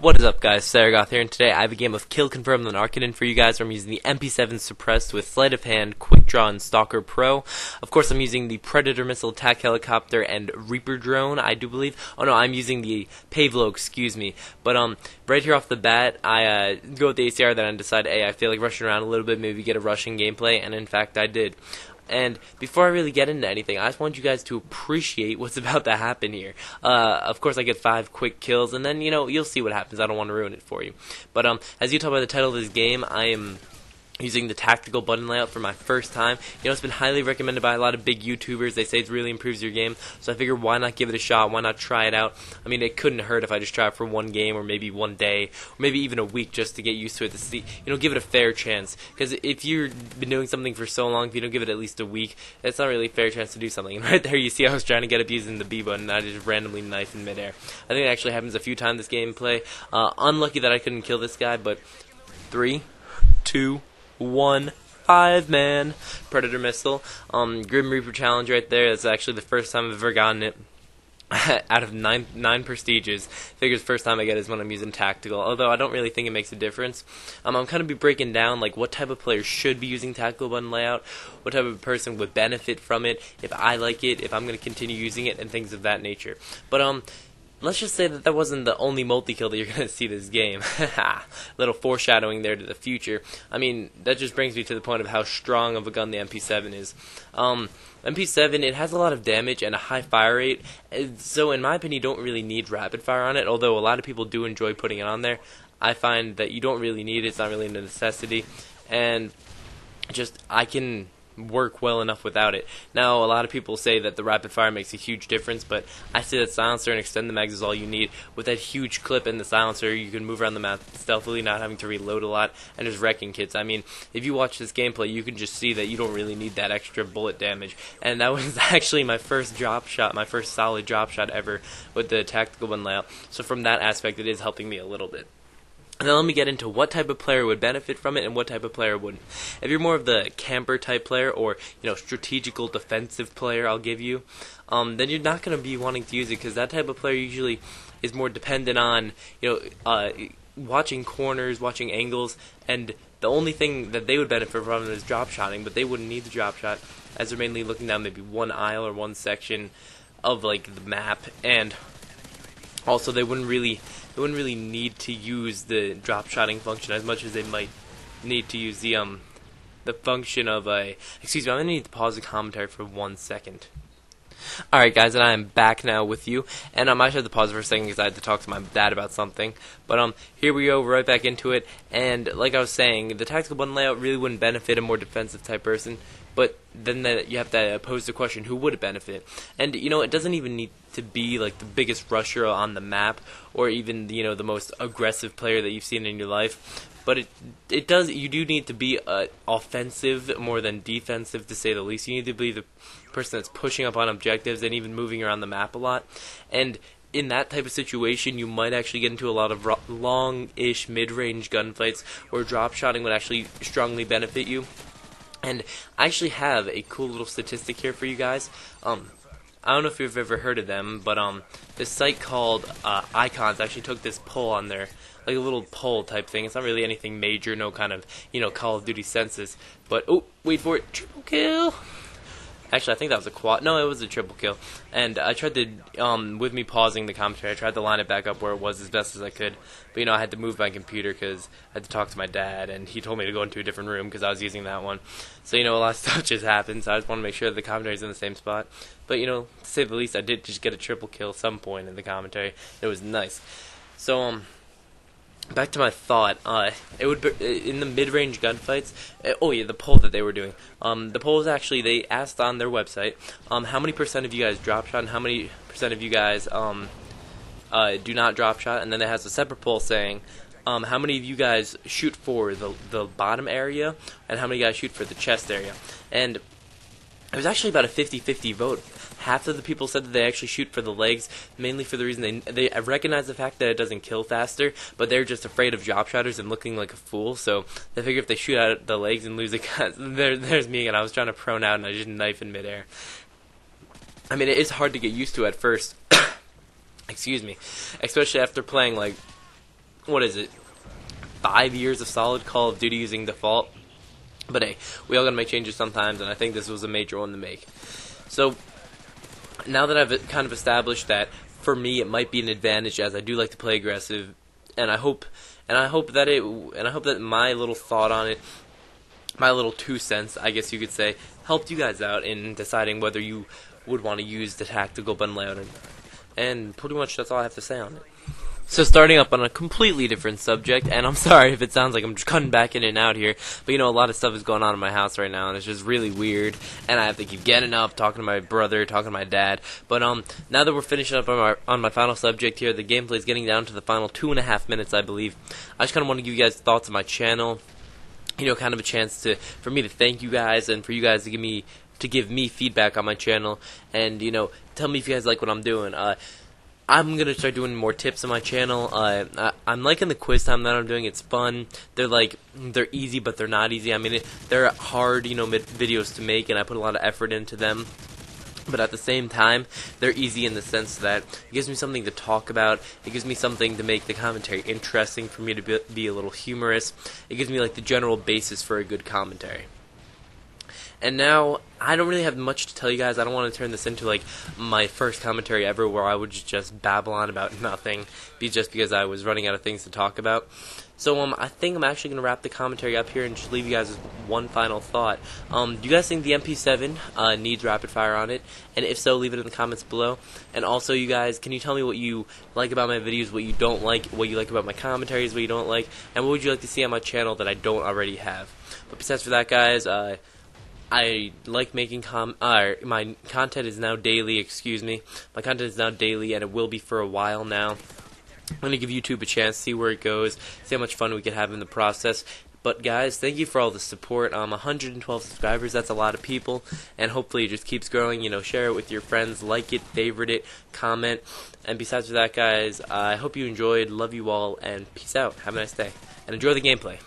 What is up, guys? Saragoth here, and today I have a game of Kill Confirmed on Arcaden for you guys where I'm using the MP7 Suppressed with Sleight of Hand, Quick Draw, and Stalker Pro. Of course, I'm using the Predator Missile Attack Helicopter and Reaper Drone, I do believe. Oh no, I'm using the Pavlo, excuse me. But right here off the bat, I go with the ACR, then I decide, hey, I feel like rushing around a little bit, maybe get a rushing gameplay, and in fact I did. And before I really get into anything, I just want you guys to appreciate what's about to happen here. Of course, I get 5 quick kills, and then, you'll see what happens. I don't want to ruin it for you. But as you tell by the title of this game, I am using the tactical button layout for my first time. It's been highly recommended by a lot of big YouTubers. They say it really improves your game, so I figured why not give it a shot, why not try it out. I mean, it couldn't hurt if I just try it for one game, or maybe one day, or maybe even a week just to get used to it, to see, give it a fair chance. Because if you've been doing something for so long, if you don't give it at least a week, it's not really a fair chance to do something. And right there you see I was trying to get up using the B button, and I just randomly knife in midair. I think it actually happens a few times this gameplay. Unlucky that I couldn't kill this guy, but 3, 2, 1, 5-man Predator Missile. Grim Reaper Challenge right there. That's actually the first time I've ever gotten it. Out of nine prestiges, figures first time I get is when I'm using tactical, although I don't really think it makes a difference. I'm kind of be breaking down like what type of player should be using tactical button layout, what type of person would benefit from it, if I like it, if I'm going to continue using it, and things of that nature. But let's just say that wasn't the only multi-kill that you're going to see this game. Little foreshadowing there to the future. I mean, that just brings me to the point of how strong of a gun the MP7 is. MP7, it has a lot of damage and a high fire rate, so in my opinion you don't really need rapid fire on it, although a lot of people do enjoy putting it on there. I find that you don't really need it, it's not really a necessity, and just I can work well enough without it. Now, a lot of people say that the rapid fire makes a huge difference, but I say that silencer and extend the mags is all you need. With that huge clip in the silencer, you can move around the map stealthily, not having to reload a lot, and just wrecking kids. I mean, if you watch this gameplay, you can just see that you don't really need that extra bullet damage. And that was actually my first drop shot, my first solid drop shot ever with the tactical one layout. So from that aspect, it is helping me a little bit. And then let me get into what type of player would benefit from it and what type of player wouldn't. If you're more of the camper type player or, strategical defensive player, I'll give you, then you're not going to be wanting to use it because that type of player usually is more dependent on, watching corners, watching angles, and the only thing that they would benefit from is drop shotting, but they wouldn't need the drop shot as they're mainly looking down maybe one aisle or one section of, the map, and also they wouldn't really need to use the drop shotting function as much as they might need to use the function of a. Excuse me, I'm gonna need to pause the commentary for 1 second. Alright guys, and I am back now with you, and I might have to pause for a second because I had to talk to my dad about something, but here we go, right back into it, and like I was saying, the tactical button layout really wouldn't benefit a more defensive type person, but then you have to pose the question, who would it benefit? And it doesn't even need to be like the biggest rusher on the map, or even the most aggressive player that you've seen in your life, but you do need to be offensive more than defensive, to say the least. You need to be the person that's pushing up on objectives and even moving around the map a lot, and in that type of situation, you might actually get into a lot of long-ish mid-range gunfights where drop-shotting would actually strongly benefit you. And I actually have a cool little statistic here for you guys. I don't know if you've ever heard of them, but this site called Icons actually took this poll on there, like a little poll type thing. It's not really anything major, no kind of, Call of Duty census. But, oh, wait for it, triple kill! Actually, I think that was a quad. No, it was a triple kill. And I tried to, with me pausing the commentary, I tried to line it back up where it was as best as I could. But, I had to move my computer because I had to talk to my dad, and he told me to go into a different room because I was using that one. So, a lot of stuff just happened, so I just want to make sure that the commentary is in the same spot. But, to say the least, I did just get a triple kill at some point in the commentary. It was nice. So, back to my thought, it would be, in the mid-range gunfights, oh yeah, the poll that they were doing, the poll was actually, they asked on their website, how many % of you guys drop shot, and how many % of you guys, do not drop shot, and then it has a separate poll saying, how many of you guys shoot for the bottom area, and how many guys shoot for the chest area, and it was actually about a 50-50 vote. Half of the people said that they actually shoot for the legs, mainly for the reason they recognize the fact that it doesn't kill faster, but they're just afraid of drop shotters and looking like a fool, so they figure if they shoot at the legs and lose a gun, there's me again. I was trying to prone out and I just knife in midair. I mean, it is hard to get used to at first, excuse me, especially after playing like what is it, 5 years of solid Call of Duty using default. But hey, we all gotta make changes sometimes, and I think this was a major one to make. So now that I've kind of established that for me it might be an advantage, as I do like to play aggressive, and I hope that my little thought on it, my little 2 cents, I guess you could say, helped you guys out in deciding whether you would want to use the tactical button layout or not. And pretty much that's all I have to say on it. So starting up on a completely different subject, and I'm sorry if it sounds like I'm just cutting back in and out here, but you know, a lot of stuff is going on in my house right now, and it's just really weird, and I have to keep getting up, talking to my brother, talking to my dad. But now that we're finishing up on my final subject here, the gameplay is getting down to the final 2.5 minutes, I believe. I just kind of want to give you guys thoughts on my channel, you know, kind of a chance for me to thank you guys, and for you guys to give me feedback on my channel, and you know, tell me if you guys like what I'm doing. I'm gonna start doing more tips on my channel. I'm liking the quiz time that I'm doing. It's fun. They're easy, but they're not easy. I mean, they're hard, you know, videos to make, and I put a lot of effort into them. But at the same time, they're easy in the sense that it gives me something to talk about. It gives me something to make the commentary interesting, for me to be a little humorous. It gives me like the general basis for a good commentary. And now, I don't really have much to tell you guys. I don't want to turn this into like my first commentary ever where I would just babble on about nothing, just because I was running out of things to talk about. So I think I'm actually going to wrap the commentary up here and just leave you guys with one final thought. Do you guys think the MP7 needs rapid fire on it? And if so, leave it in the comments below. And also, you guys, can you tell me what you like about my videos, what you don't like, what you like about my commentaries, what you don't like, and what would you like to see on my channel that I don't already have? But besides for that, guys, I like making my content is now daily, My content is now daily, and it will be for a while now. I'm going to give YouTube a chance, see where it goes, see how much fun we can have in the process. But guys, thank you for all the support. 112 subscribers, that's a lot of people, and hopefully it just keeps growing. You know, share it with your friends, like it, favorite it, comment. And besides for that, guys, I hope you enjoyed, love you all, and peace out. Have a nice day, and enjoy the gameplay.